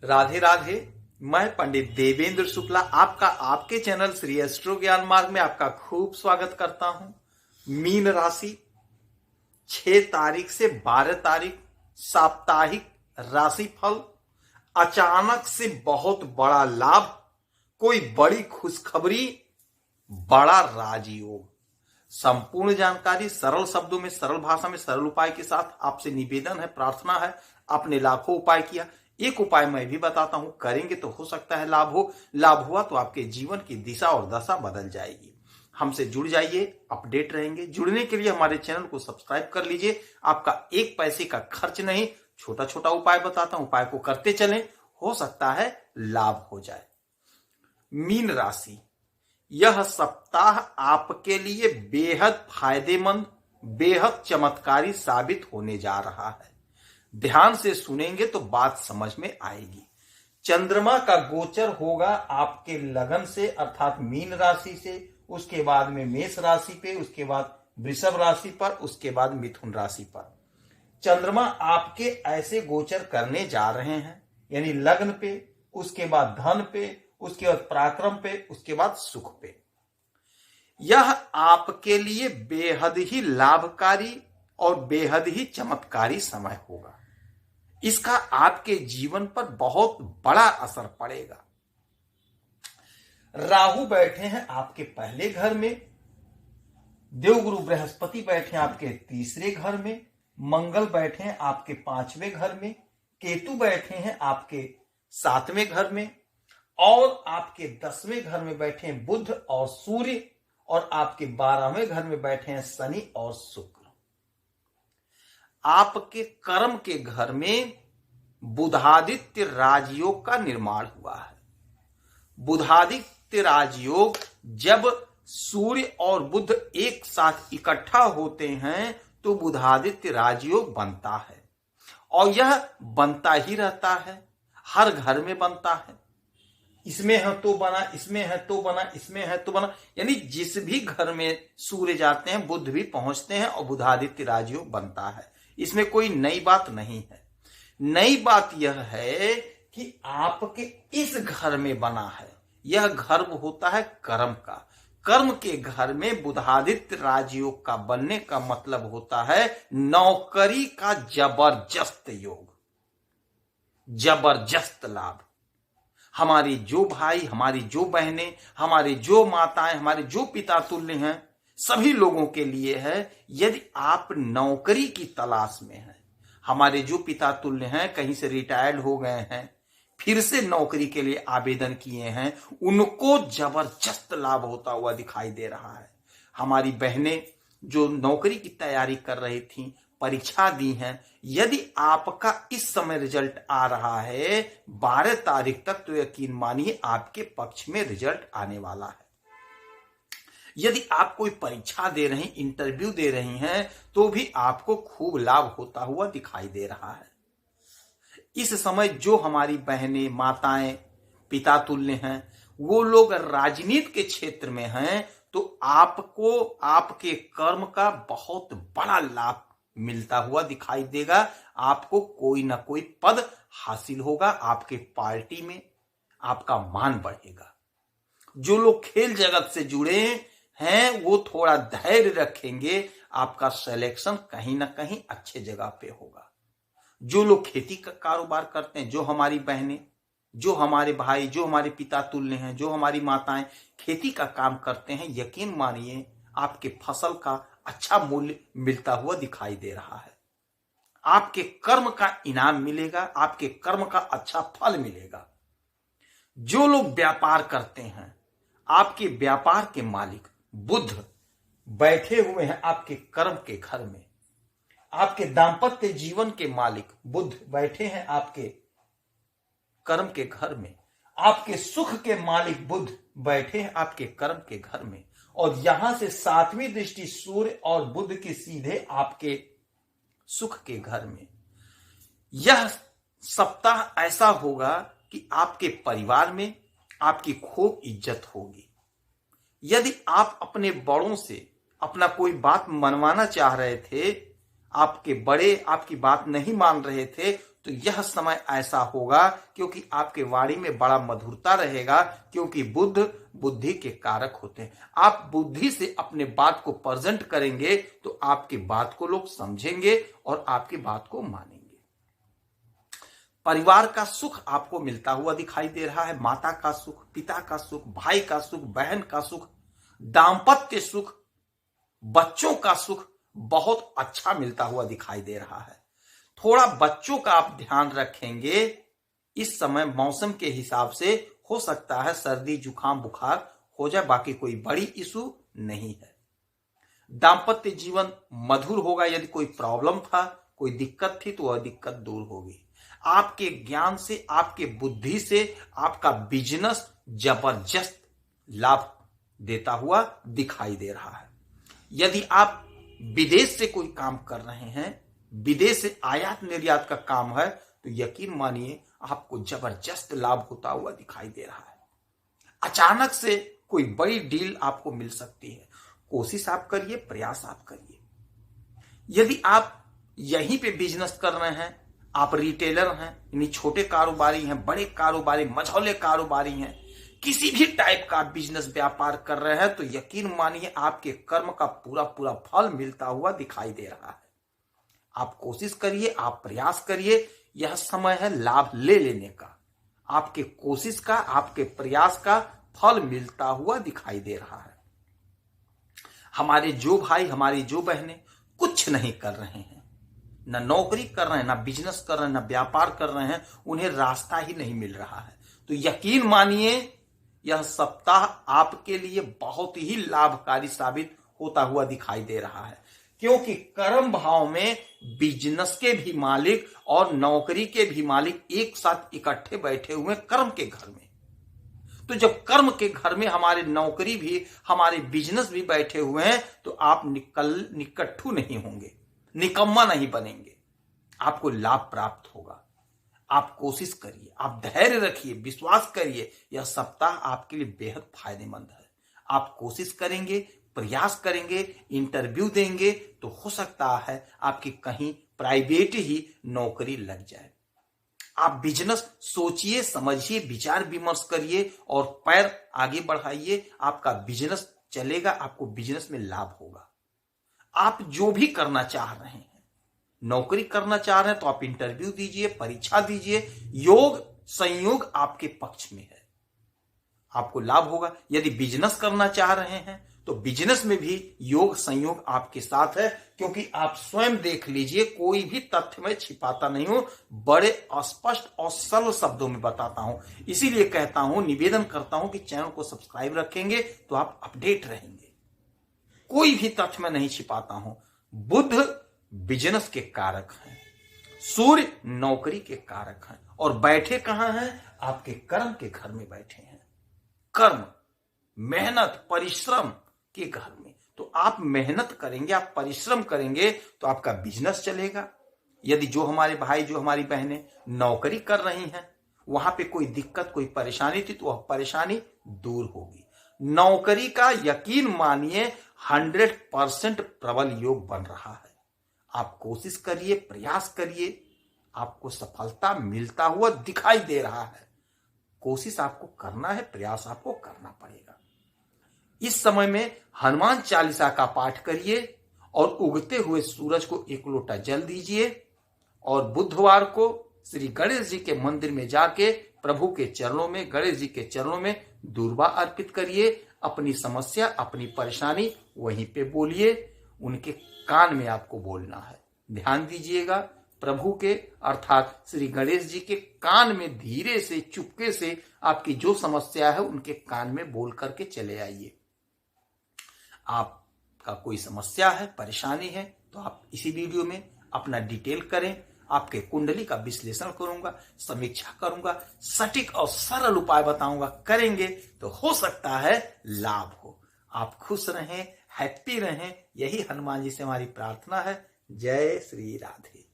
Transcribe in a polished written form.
राधे राधे। मैं पंडित देवेंद्र शुक्ला आपका आपके चैनल श्री एस्ट्रो ज्ञान मार्ग में आपका खूब स्वागत करता हूं। मीन राशि 6 तारीख से 12 तारीख साप्ताहिक राशिफल। अचानक से बहुत बड़ा लाभ, कोई बड़ी खुशखबरी, बड़ा राजयोग। संपूर्ण जानकारी सरल शब्दों में, सरल भाषा में, सरल उपाय के साथ आपसे निवेदन है, प्रार्थना है। आपने लाखों उपाय किया, एक उपाय मैं भी बताता हूं, करेंगे तो हो सकता है लाभ हो। लाभ हुआ तो आपके जीवन की दिशा और दशा बदल जाएगी। हमसे जुड़ जाइए, अपडेट रहेंगे। जुड़ने के लिए हमारे चैनल को सब्सक्राइब कर लीजिए। आपका एक पैसे का खर्च नहीं, छोटा छोटा उपाय बताता हूं, उपाय को करते चलें, हो सकता है लाभ हो जाए। मीन राशि, यह सप्ताह आपके लिए बेहद फायदेमंद, बेहद चमत्कारी साबित होने जा रहा है। ध्यान से सुनेंगे तो बात समझ में आएगी। चंद्रमा का गोचर होगा आपके लगन से, अर्थात मीन राशि से, उसके बाद में मेष राशि पे, उसके बाद वृषभ राशि पर, उसके बाद मिथुन राशि पर। चंद्रमा आपके ऐसे गोचर करने जा रहे हैं, यानी लग्न पे, उसके बाद धन पे, उसके बाद पराक्रम पे, उसके बाद सुख पे। यह आपके लिए बेहद ही लाभकारी और बेहद ही चमत्कारी समय होगा। इसका आपके जीवन पर बहुत बड़ा असर पड़ेगा। राहु बैठे हैं आपके पहले घर में, देवगुरु बृहस्पति बैठे हैं आपके तीसरे घर में, मंगल बैठे हैं आपके 5वें घर में, केतु बैठे हैं आपके 7वें घर में, और आपके 10वें घर में बैठे हैं बुध और सूर्य, और आपके 12वें घर में बैठे हैं शनि और शुक्र। आपके कर्म के घर में बुधादित्य राजयोग का निर्माण हुआ है। बुधादित्य राजयोग जब सूर्य और बुध एक साथ इकट्ठा होते हैं तो बुधादित्य राजयोग बनता है, और यह बनता ही रहता है, हर घर में बनता है। इसमें है तो बना, इसमें है तो बना, इसमें है तो बना, यानी जिस भी घर में सूर्य जाते हैं बुध भी पहुंचते हैं और बुधादित्य राजयोग बनता है। इसमें कोई नई बात नहीं है। नई बात यह है कि आपके इस घर में बना है। यह घर होता है कर्म का। कर्म के घर में बुधादित्य राजयोग का बनने का मतलब होता है नौकरी का जबरदस्त योग, जबरदस्त लाभ। हमारी जो भाई, हमारी जो बहनें, हमारे जो माताएं, हमारे जो पिता तुल्य हैं, सभी लोगों के लिए है। यदि आप नौकरी की तलाश में हैं, हमारे जो पिता तुल्य हैं, कहीं से रिटायर्ड हो गए हैं, फिर से नौकरी के लिए आवेदन किए हैं, उनको जबरदस्त लाभ होता हुआ दिखाई दे रहा है। हमारी बहनें जो नौकरी की तैयारी कर रही थी, परीक्षा दी हैं, यदि आपका इस समय रिजल्ट आ रहा है 12 तारीख तक, तो यकीन मानिए आपके पक्ष में रिजल्ट आने वाला है। यदि आप कोई परीक्षा दे रहे हैं, इंटरव्यू दे रही हैं, तो भी आपको खूब लाभ होता हुआ दिखाई दे रहा है। इस समय जो हमारी बहनें, माताएं, पिता तुल्य हैं, वो लोग राजनीति के क्षेत्र में हैं, तो आपको आपके कर्म का बहुत बड़ा लाभ मिलता हुआ दिखाई देगा। आपको कोई ना कोई पद हासिल होगा, आपके पार्टी में आपका मान बढ़ेगा। जो लोग खेल जगत से जुड़े हैं वो थोड़ा धैर्य रखेंगे, आपका सिलेक्शन कहीं ना कहीं अच्छे जगह पे होगा। जो लोग खेती का कारोबार करते हैं, जो हमारी बहनें, जो हमारे भाई, जो हमारे पिता तुल्य हैं, जो हमारी माताएं खेती का काम करते हैं, यकीन मानिए आपके फसल का अच्छा मूल्य मिलता हुआ दिखाई दे रहा है। आपके कर्म का इनाम मिलेगा, आपके कर्म का अच्छा फल मिलेगा। जो लोग व्यापार करते हैं, आपके व्यापार के मालिक बुध बैठे हुए हैं आपके कर्म के घर में। आपके दांपत्य जीवन के मालिक बुध बैठे हैं आपके कर्म के घर में। आपके सुख के मालिक बुध बैठे हैं आपके कर्म के घर में। और यहां से 7वीं दृष्टि सूर्य और बुध की सीधे आपके सुख के घर में। यह सप्ताह ऐसा होगा कि आपके परिवार में आपकी खूब इज्जत होगी। यदि आप अपने बड़ों से अपना कोई बात मनवाना चाह रहे थे, आपके बड़े आपकी बात नहीं मान रहे थे, तो यह समय ऐसा होगा क्योंकि आपके वाणी में बड़ा मधुरता रहेगा, क्योंकि बुध बुद्धि के कारक होते हैं। आप बुद्धि से अपने बात को प्रेजेंट करेंगे तो आपकी बात को लोग समझेंगे और आपकी बात को मानेंगे। परिवार का सुख आपको मिलता हुआ दिखाई दे रहा है। माता का सुख, पिता का सुख, भाई का सुख, बहन का सुख, दाम्पत्य सुख, बच्चों का सुख बहुत अच्छा मिलता हुआ दिखाई दे रहा है। थोड़ा बच्चों का आप ध्यान रखेंगे। इस समय मौसम के हिसाब से हो सकता है सर्दी जुकाम बुखार हो जाए, बाकी कोई बड़ी इशू नहीं है। दाम्पत्य जीवन मधुर होगा। यदि कोई प्रॉब्लम था, कोई दिक्कत थी, तो वह दिक्कत दूर होगी। आपके ज्ञान से, आपके बुद्धि से आपका बिजनेस जबरदस्त लाभ देता हुआ दिखाई दे रहा है। यदि आप विदेश से कोई काम कर रहे हैं, विदेश से आयात निर्यात का काम है, तो यकीन मानिए आपको जबरदस्त लाभ होता हुआ दिखाई दे रहा है। अचानक से कोई बड़ी डील आपको मिल सकती है। कोशिश आप करिए, प्रयास आप करिए। यदि आप यहीं पे बिजनेस कर रहे हैं, आप रिटेलर हैं, यानी छोटे कारोबारी हैं, बड़े कारोबारी, मझौले कारोबारी हैं, किसी भी टाइप का बिजनेस व्यापार कर रहे हैं, तो यकीन मानिए आपके कर्म का पूरा पूरा फल मिलता हुआ दिखाई दे रहा है। आप कोशिश करिए, आप प्रयास करिए। यह समय है लाभ ले लेने का। आपके कोशिश का, आपके प्रयास का फल मिलता हुआ दिखाई दे रहा है। हमारे जो भाई, हमारी जो बहनें कुछ नहीं कर रहे हैं, ना नौकरी कर रहे हैं, ना बिजनेस कर रहे हैं, ना व्यापार कर रहे हैं, उन्हें रास्ता ही नहीं मिल रहा है, तो यकीन मानिए यह सप्ताह आपके लिए बहुत ही लाभकारी साबित होता हुआ दिखाई दे रहा है। क्योंकि कर्म भाव में बिजनेस के भी मालिक और नौकरी के भी मालिक एक साथ इकट्ठे बैठे हुए कर्म के घर में। तो जब कर्म के घर में हमारे नौकरी भी, हमारे बिजनेस भी बैठे हुए हैं, तो आप निकट्ठू नहीं होंगे, निकम्मा नहीं बनेंगे, आपको लाभ प्राप्त होगा। आप कोशिश करिए, आप धैर्य रखिए, विश्वास करिए। यह सप्ताह आपके लिए बेहद फायदेमंद है। आप कोशिश करेंगे, प्रयास करेंगे, इंटरव्यू देंगे, तो हो सकता है आपकी कहीं प्राइवेट ही नौकरी लग जाए। आप बिजनेस सोचिए, समझिए, विचार विमर्श करिए और पैर आगे बढ़ाइए। आपका बिजनेस चलेगा, आपको बिजनेस में लाभ होगा। आप जो भी करना चाह रहे हैं, नौकरी करना चाह रहे हैं, तो आप इंटरव्यू दीजिए, परीक्षा दीजिए। योग संयोग आपके पक्ष में है, आपको लाभ होगा। यदि बिजनेस करना चाह रहे हैं, तो बिजनेस में भी योग संयोग आपके साथ है। क्योंकि आप स्वयं देख लीजिए, कोई भी तथ्य मैं छिपाता नहीं हूं, बड़े स्पष्ट और सरल शब्दों में बताता हूं। इसीलिए कहता हूं, निवेदन करता हूं कि चैनल को सब्सक्राइब रखेंगे तो आप अपडेट रहेंगे। कोई भी तथ्य मैं नहीं छिपाता हूं। बुध बिजनेस के कारक हैं, सूर्य नौकरी के कारक हैं, और बैठे कहां हैं? आपके कर्म के घर में बैठे हैं। कर्म, मेहनत, परिश्रम के घर में। तो आप मेहनत करेंगे, आप परिश्रम करेंगे, तो आपका बिजनेस चलेगा। यदि जो हमारे भाई, जो हमारी बहनें नौकरी कर रही हैं, वहां पे कोई दिक्कत, कोई परेशानी थी, तो वह परेशानी दूर होगी। नौकरी का यकीन मानिए 100% प्रबल योग बन रहा है। आप कोशिश करिए, प्रयास करिए, आपको सफलता मिलता हुआ दिखाई दे रहा है। कोशिश आपको करना है, प्रयास आपको करना पड़ेगा। इस समय में हनुमान चालीसा का पाठ करिए और उगते हुए सूरज को 1 लोटा जल दीजिए, और बुधवार को श्री गणेश जी के मंदिर में जाके प्रभु के चरणों में, गणेश जी के चरणों में दूर्वा अर्पित करिए। अपनी समस्या, अपनी परेशानी वहीं पे बोलिए, उनके कान में आपको बोलना है। ध्यान दीजिएगा, प्रभु के अर्थात श्री गणेश जी के कान में धीरे से, चुपके से आपकी जो समस्या है उनके कान में बोल करके चले आइए। आपका कोई समस्या है, परेशानी है, तो आप इसी वीडियो में अपना डिटेल करें। आपके कुंडली का विश्लेषण करूंगा, समीक्षा करूंगा, सटीक और सरल उपाय बताऊंगा। करेंगे तो हो सकता है लाभ हो। आप खुश रहें, हैप्पी रहें, यही हनुमान जी से हमारी प्रार्थना है। जय श्री राधे।